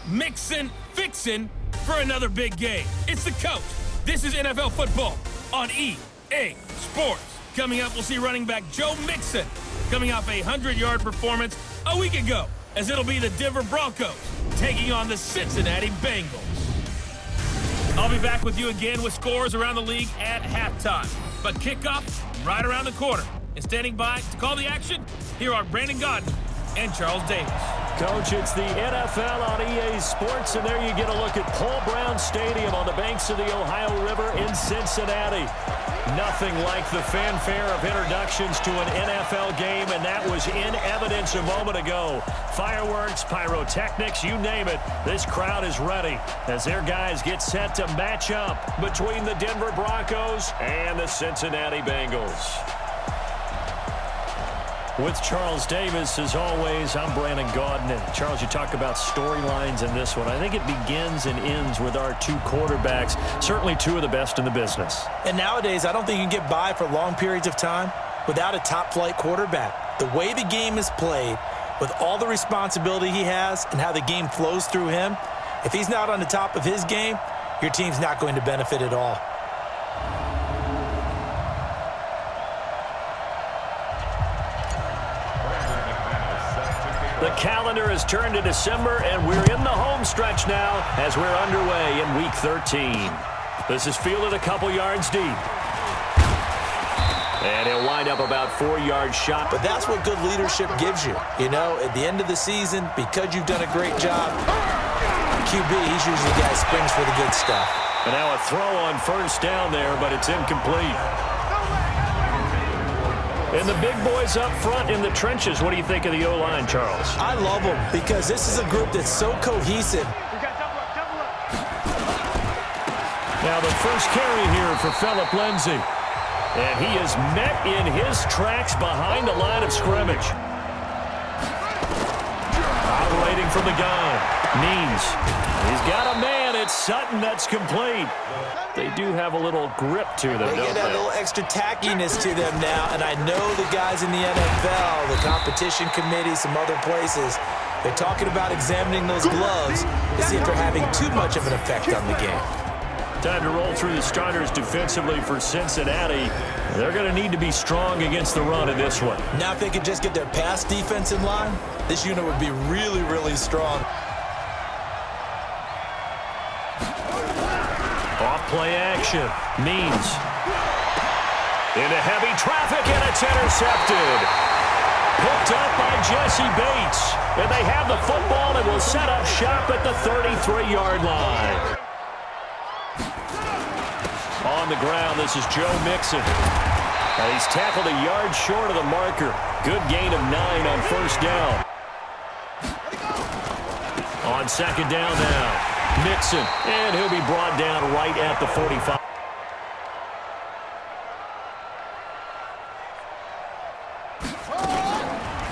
Mixon, fixin' for another big game. It's the coach. This is NFL football on EA Sports. Coming up, we'll see running back Joe Mixon coming off a 100-yard performance a week ago, as it'll be the Denver Broncos taking on the Cincinnati Bengals. I'll be back with you again with scores around the league at halftime. But kickoff right around the corner. And standing by to call the action, here are Brandon Godden and Charles Davis. Coach, it's the NFL on EA Sports, and there you get a look at Paul Brown Stadium on the banks of the Ohio River in Cincinnati. Nothing like the fanfare of introductions to an NFL game, and that was in evidence a moment ago. Fireworks, pyrotechnics, you name it. This crowd is ready as their guys get set to match up between the Denver Broncos and the Cincinnati Bengals. With Charles Davis, as always, I'm Brandon Godden. And Charles, you talk about storylines in this one. I think it begins and ends with our two quarterbacks, certainly two of the best in the business. And nowadays, I don't think you can get by for long periods of time without a top-flight quarterback. The way the game is played, with all the responsibility he has and how the game flows through him, if he's not on the top of his game, your team's not going to benefit at all. The calendar has turned to December, and we're in the home stretch now as we're underway in Week 13. This is fielded a couple yards deep. And he'll wind up about 4 yards shot. But that's what good leadership gives you. You know, at the end of the season, because you've done a great job, QB, he's usually the guy who springs for the good stuff. And now a throw on first down there, but it's incomplete. And the big boys up front in the trenches. What do you think of the O-line, Charles? I love them because this is a group that's so cohesive. Now the first carry here for Phillip Lindsay. And he is met in his tracks behind the line of scrimmage. Operating from the gun. Means. He's got a man. It's Sutton. That's complete. They do have a little grip to them, They get that little extra tackiness to them now, and I know the guys in the NFL, the competition committee, some other places, they're talking about examining those gloves to see if they're having too much of an effect on the game. Time to roll through the starters defensively for Cincinnati. They're going to need to be strong against the run in this one. Now if they could just get their pass defense in line, this unit would be really, really strong. Off-play action. Means. Into heavy traffic, and it's intercepted. Picked up by Jesse Bates. And they have the football and will set up shop at the 33-yard line. On the ground, this is Joe Mixon. And he's tackled a yard short of the marker. Good gain of 9 on first down. On second down now. Mixon, and he'll be brought down right at the 45.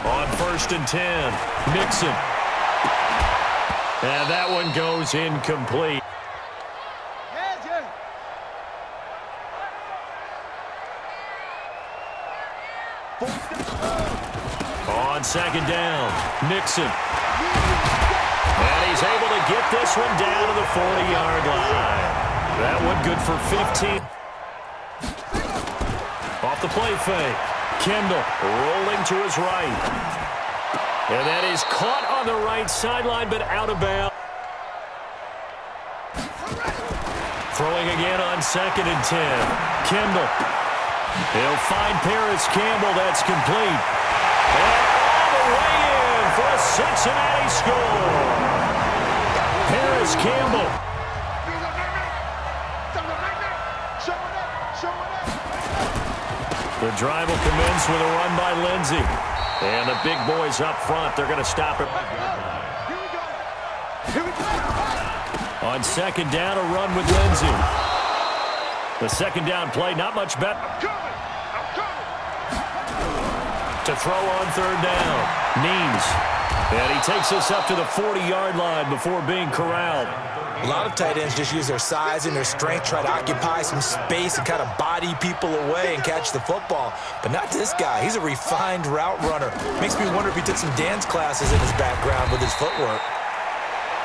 On first and 10, Mixon. And that one goes incomplete. On second down, Mixon. And he's able to get this one down to the 40-yard line. That one good for 15. Off the play fake. Kendall rolling to his right. And that is caught on the right sideline, but out of bounds. Throwing again on second and 10. Kendall. He'll find Paris Campbell. That's complete. And all the way in for a Cincinnati score. Paris Campbell. The drive will commence with a run by Lindsay. And the big boys up front, they're going to stop it. On second down, a run with Lindsay. The second down play, not much better. To throw on third down. Means. And he takes us up to the 40-yard line before being corralled. A lot of tight ends just use their size and their strength, try to occupy some space and kind of body people away and catch the football. But not this guy. He's a refined route runner. Makes me wonder if he took some dance classes in his background with his footwork.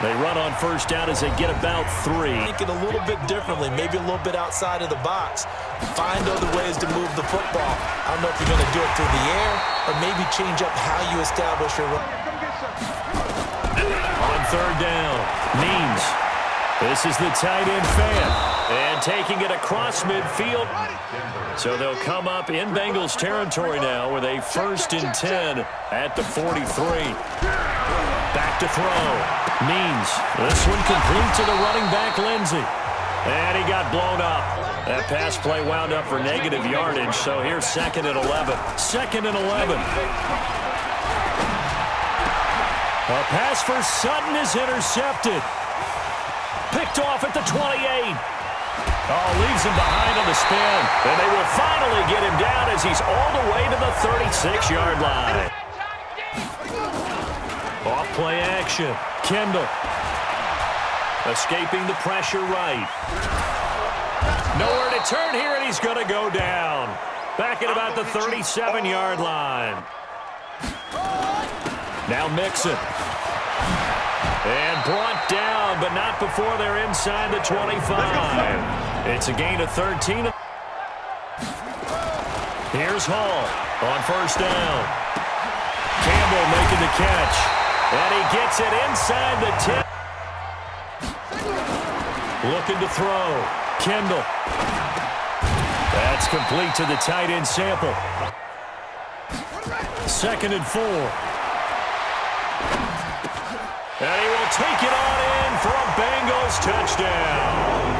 They run on first down as they get about 3. Thinking a little bit differently, maybe a little bit outside of the box. Find other ways to move the football. I don't know if you're going to do it through the air or maybe change up how you establish your run. On third down, Means. This is the tight end fan. And taking it across midfield. So they'll come up in Bengals territory now with a 1st and 10 at the 43. Back to throw. Means. This one complete to the running back, Lindsey. And he got blown up. That pass play wound up for negative yardage. So here's 2nd and 11. 2nd and 11. A pass for Sutton is intercepted. Picked off at the 28. Oh, leaves him behind on the spin. And they will finally get him down as he's all the way to the 36-yard line. Off play action. Kendall. Escaping the pressure right. Nowhere to turn here, and he's going to go down. Back at about the 37-yard line. Now Mixon. And brought down, but not before they're inside the 25. It's a gain of 13. Here's Hall on first down. Campbell making the catch. And he gets it inside the 10. Looking to throw. Kendall. That's complete to the tight end Sample. 2nd and 4. And he will take it on in for a Bengals touchdown.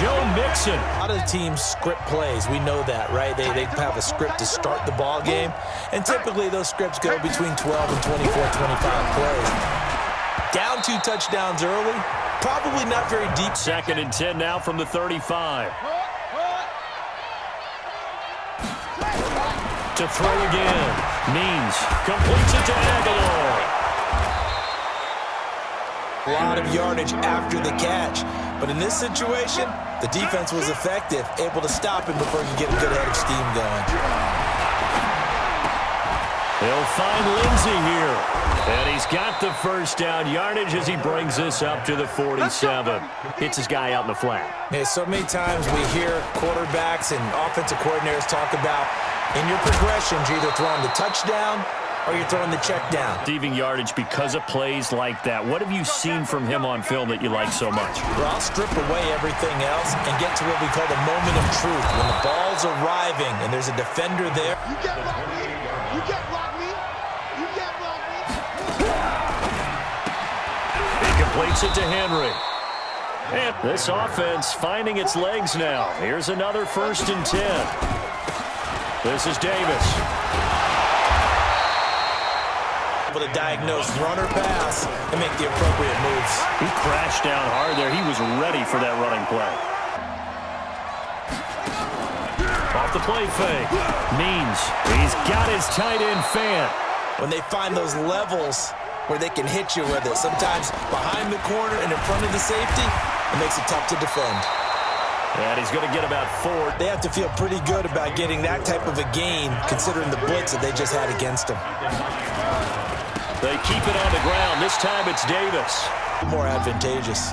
Joe Mixon. A lot of teams script plays. We know that, right? They have a script to start the ball game. And typically those scripts go between 12 and 24, 25 plays. Down 2 touchdowns early. Probably not very deep. 2nd and 10 now from the 35. To throw again. Means. Completes it to Aguilar. A lot of yardage after the catch. But in this situation, the defense was effective, able to stop him before he could get a good head of steam going. They'll find Lindsey here. And he's got the first down yardage as he brings this up to the 47. Hits his guy out in the flat. Yeah, so many times we hear quarterbacks and offensive coordinators talk about in your progressions, you're either throwing the touchdown or you're throwing the check down. Receiving yardage because of plays like that. What have you seen from him on film that you like so much? Well, I'll strip away everything else and get to what we call the moment of truth. When the ball's arriving and there's a defender there. You can't block me. You can't block me. You can't block me. He completes it to Henry. And this offense finding its legs now. Here's another 1st and 10. This is Davis. To diagnose run or pass and make the appropriate moves. He crashed down hard there. He was ready for that running play. Off the play fake. Means. He's got his tight end fan. When they find those levels where they can hit you with it, sometimes behind the corner and in front of the safety, it makes it tough to defend. And he's going to get about 4. They have to feel pretty good about getting that type of a gain considering the blitz that they just had against them. They keep it on the ground. This time it's Davis. More advantageous.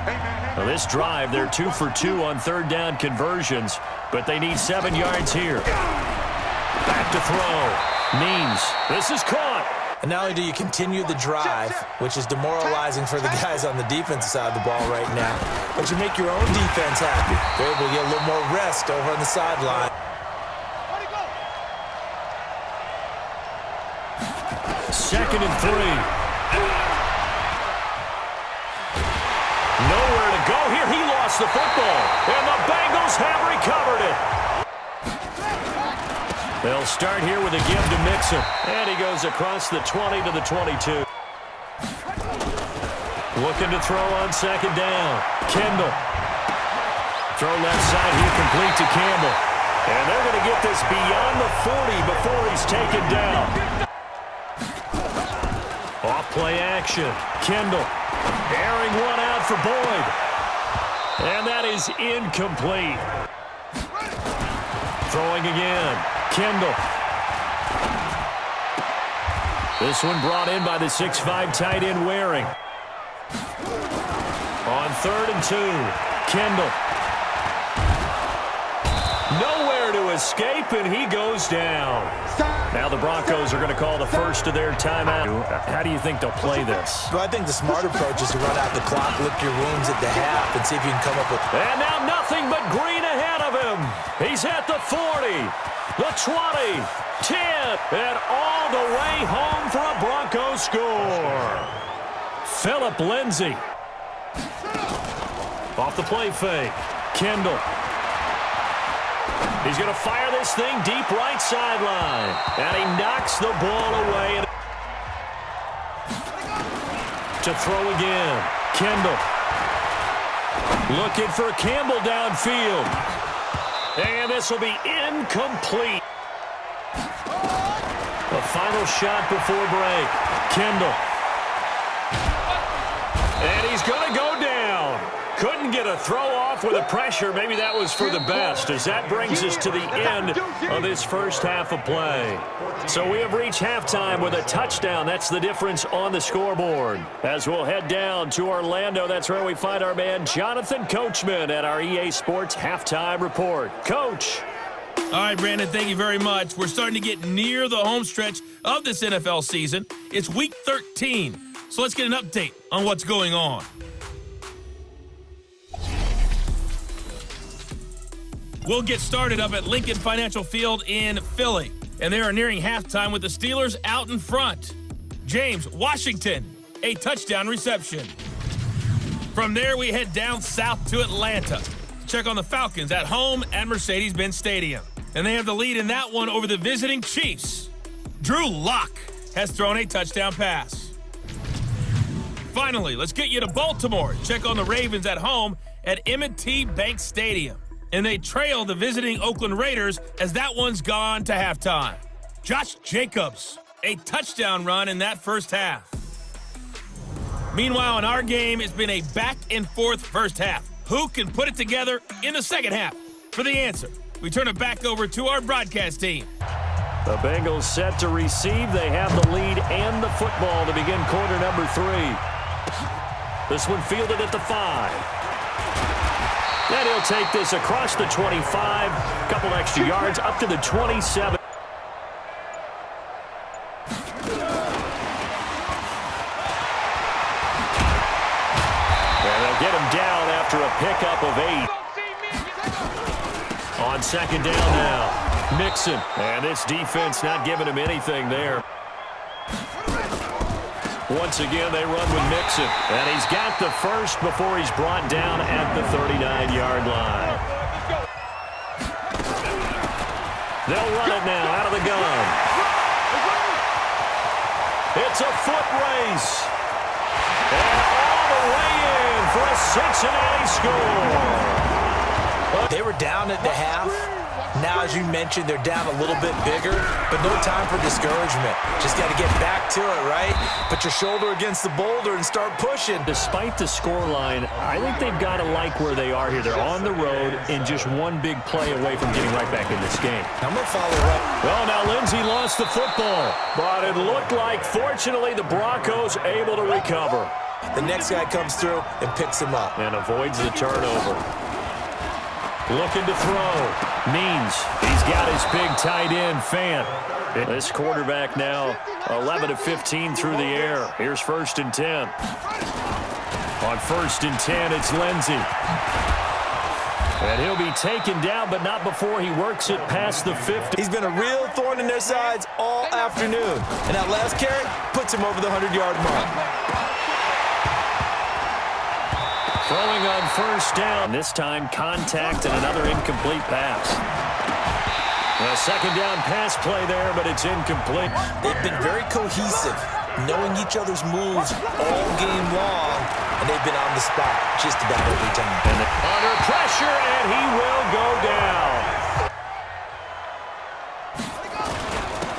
Now this drive, they're 2 for 2 on third down conversions, but they need 7 yards here. Back to throw. Means. This is caught. And not only do you continue the drive, which is demoralizing for the guys on the defensive side of the ball right now, but you make your own defense happy. They're able to get a little more rest over on the sideline. 2nd and 3. Nowhere to go here. He lost the football. And the Bengals have recovered it. They'll start here with a give to Mixon. And he goes across the 20 to the 22. Looking to throw on 2nd down. Kendall. Throw left side here complete to Campbell. And they're going to get this beyond the 40 before he's taken down. Off play action. Kendall airing one out for Boyd. And that is incomplete. Throwing again. Kendall. This one brought in by the 6'5" tight end Waring. On 3rd and 2, Kendall. Nowhere to escape, and he goes down. Now the Broncos are going to call the first of their timeout. How do you think they'll play this? Well, I think the smart approach is to run out the clock, lick your wounds at the half, and see if you can come up with... And now nothing but green ahead of him. He's at the 40, the 20, 10, and all the way home for a Broncos score. Phillip Lindsay. Off the play fake. Kendall. He's going to fire this thing deep right sideline. And he knocks the ball away. To throw again. Kendall. Looking for Campbell downfield. And this will be incomplete. The final shot before break. Kendall. And he's going to go down. Couldn't get a throw off with the pressure. Maybe that was for the best, as that brings us to the end of this first half of play. So we have reached halftime with a touchdown. That's the difference on the scoreboard. As we'll head down to Orlando, that's where we find our man Jonathan Coachman at our EA Sports Halftime Report. Coach. All right, Brandon, thank you very much. We're starting to get near the home stretch of this NFL season. It's Week 13, so let's get an update on what's going on. We'll get started up at Lincoln Financial Field in Philly, and they are nearing halftime with the Steelers out in front. James Washington, a touchdown reception. From there, we head down south to Atlanta. Check on the Falcons at home at Mercedes-Benz Stadium. And they have the lead in that one over the visiting Chiefs. Drew Lock has thrown a touchdown pass. Finally, let's get you to Baltimore. Check on the Ravens at home at M&T Bank Stadium. And they trail the visiting Oakland Raiders as that one's gone to halftime. Josh Jacobs, a touchdown run in that first half. Meanwhile, in our game, it's been a back-and-forth first half. Who can put it together in the second half? For the answer, we turn it back over to our broadcast team. The Bengals set to receive. They have the lead and the football to begin quarter number 3. This one fielded at the 5. And he'll take this across the 25, a couple extra yards, up to the 27. And they'll get him down after a pickup of 8. On second down now, Mixon. And this defense not giving him anything there. Once again, they run with Mixon. And he's got the first before he's brought down at the 39-yard line. They'll run it now out of the gun. It's a foot race. And all the way in for a Cincinnati score. They were down at the half. Now, as you mentioned, they're down a little bit bigger, but no time for discouragement. Just got to get back to it, right? Put your shoulder against the boulder and start pushing. Despite the scoreline, I think they've got to like where they are here. They're on the road and just one big play away from getting right back in this game. I'm going to follow up. Well, now Lindsay lost the football, but it looked like, fortunately, the Broncos able to recover. The next guy comes through and picks him up. And avoids the turnover. Looking to throw. Means he's got his big tight end, Fant. This quarterback now 11 of 15 through the air. Here's 1st and 10. On 1st and 10, it's Lindsay. And he'll be taken down, but not before he works it past the 50. He's been a real thorn in their sides all afternoon. And that last carry puts him over the 100-yard mark. Throwing on 1st down. This time, contact and another incomplete pass. A second down pass play there, but it's incomplete. They've been very cohesive, knowing each other's moves all game long, and they've been on the spot just about every time. And under pressure, and he will go down.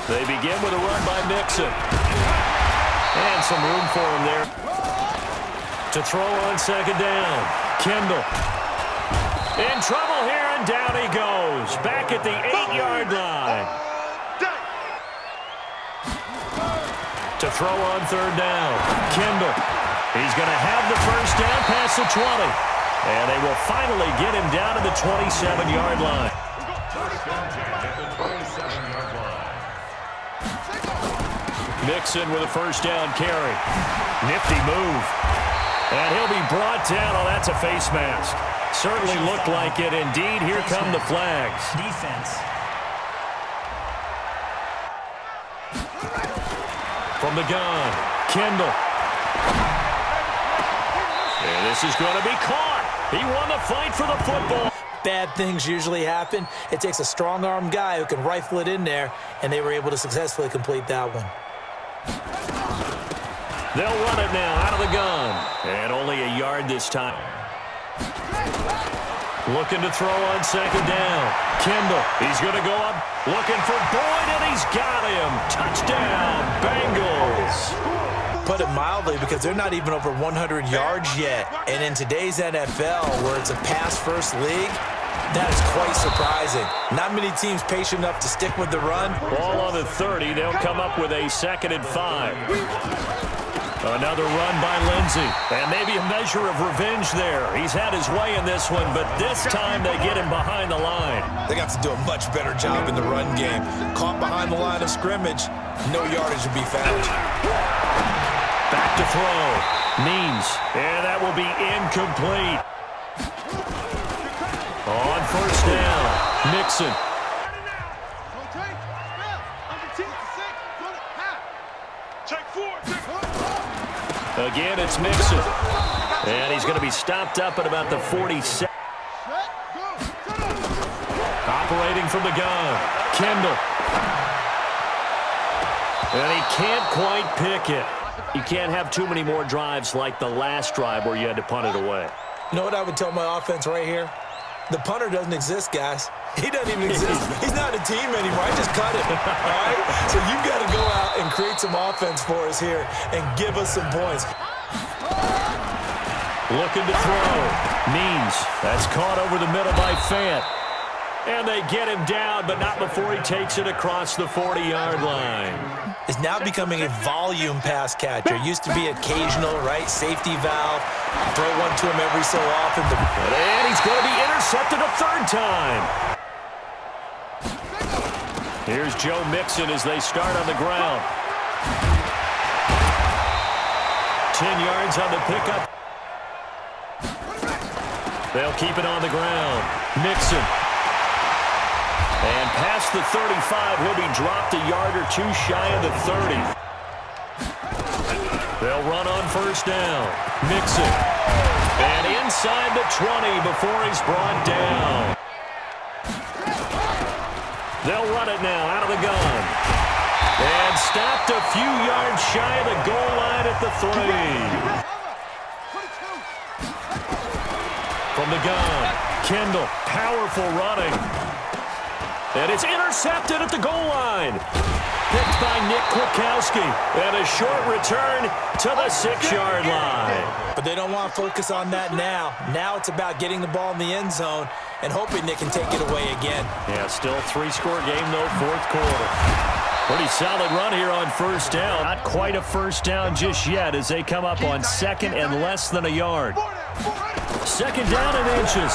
They begin with a run by Mixon. And some room for him there. To throw on second down, Kendall. In trouble here, and down he goes. Back at the 8-yard line. To throw on 3rd down, Kendall. He's going to have the first down past the 20. And they will finally get him down to the 27-yard line. Mixon with a first down carry. Nifty move. And he'll be brought down. Oh, that's a face mask. Certainly looked like it. Indeed, here come the flags. Defense. From the gun, Kendall. And this is going to be caught. He won the fight for the football. Bad things usually happen. It takes a strong-arm guy who can rifle it in there, and they were able to successfully complete that one. They'll run it now out of the gun. And only a yard this time. Looking to throw on second down. Kendall, he's going to go up. Looking for Boyd, and he's got him. Touchdown, Bengals. Put it mildly, because they're not even over 100 yards yet. And in today's NFL, where it's a pass-first league, that is quite surprising. Not many teams patient enough to stick with the run. Ball on the 30. They'll come up with a 2nd and 5. Another run by Lindsey. And maybe a measure of revenge there. He's had his way in this one, but this time they get him behind the line. They have to do a much better job in the run game. Caught behind the line of scrimmage, no yardage to be found. Back to throw. Means. And that will be incomplete. On first down, Mixon. Again, it's Mixon. And he's going to be stopped up at about the 47. Operating from the gun, Kendall. And he can't quite pick it. You can't have too many more drives like the last drive where you had to punt it away. You know what I would tell my offense right here? The punter doesn't exist, guys. He doesn't even exist. He's not a team anymore. I just cut him, all right? So you've got to go out and create some offense for us here and give us some points. Looking to throw. Means. That's caught over the middle by Fant. And they get him down, but not before he takes it across the 40-yard line. Is now becoming a volume pass catcher. Used to be occasional, right? Safety valve. Throw one to him every so often. And he's going to be intercepted a 3rd time. Here's Joe Mixon as they start on the ground. 10 yards on the pickup. They'll keep it on the ground. Mixon. And past the 35, he'll be dropped a yard or two shy of the 30. They'll run on first down. Mixon. And inside the 20 before he's brought down. They'll run it now out of the gun. And stopped a few yards shy of the goal line at the 3. From the gun, Kendall, powerful running. And it's intercepted at the goal line. Picked by Nick Kwiatkowski. And a short return to the 6-yard line. But they don't want to focus on that now. Now it's about getting the ball in the end zone and hoping they can take it away again. Yeah, still 3-score game, though, 4th quarter. Pretty solid run here on first down. Not quite a first down just yet as they come up on 2nd and less than a yard. 2nd down and inches.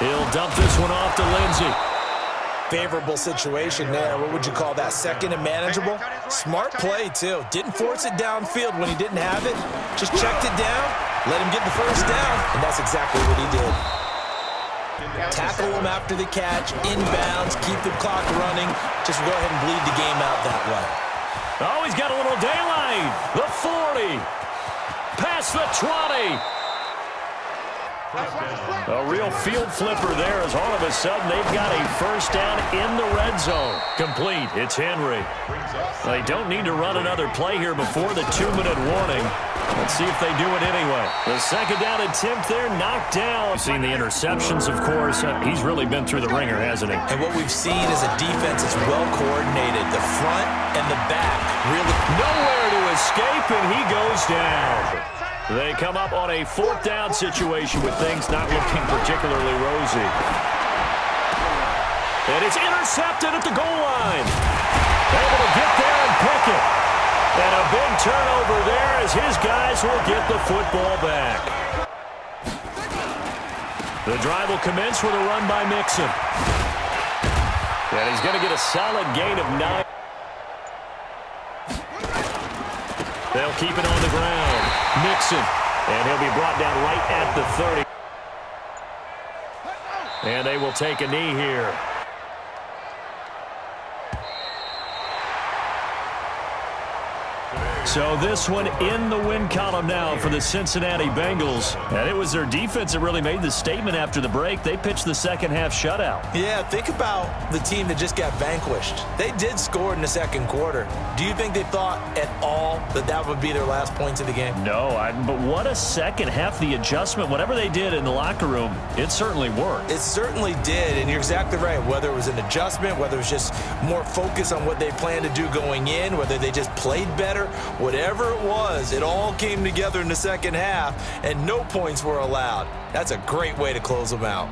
He'll dump this one off to Lindsey. Favorable situation there. What would you call that? 2nd and manageable? Smart play, too. Didn't force it downfield when he didn't have it. Just checked it down, let him get the first down, and that's exactly what he did. Tackle him after the catch, inbounds, keep the clock running. Just go ahead and bleed the game out that way. Oh, he's got a little daylight. The 40. Past the 20. A real field flipper there as all of a sudden they've got a first down in the red zone. Complete. It's Henry. They don't need to run another play here before the 2-minute warning. Let's see if they do it anyway. The 2nd down attempt there knocked down. You've seen the interceptions, of course. He's really been through the ringer, hasn't he? And what we've seen is a defense that's well coordinated. The front and the back really nowhere to escape, and he goes down. They come up on a 4th down situation with things not looking particularly rosy. And it's intercepted at the goal line. Able to get there and pick it. And a big turnover there as his guys will get the football back. The drive will commence with a run by Mixon. And he's going to get a solid gain of 9. They'll keep it on the ground. Mixon. And he'll be brought down right at the 30. And they will take a knee here. So this one in the win column now for the Cincinnati Bengals. And it was their defense that really made the statement after the break. They pitched the second half shutout. Yeah, think about the team that just got vanquished. They did score in the second quarter. Do you think they thought at all that that would be their last points of the game? No, but what a second half. The adjustment, whatever they did in the locker room, it certainly worked. It certainly did, and you're exactly right. Whether it was an adjustment, whether it was just more focus on what they planned to do going in, whether they just played better, whatever it was, it all came together in the second half, and no points were allowed. That's a great way to close them out.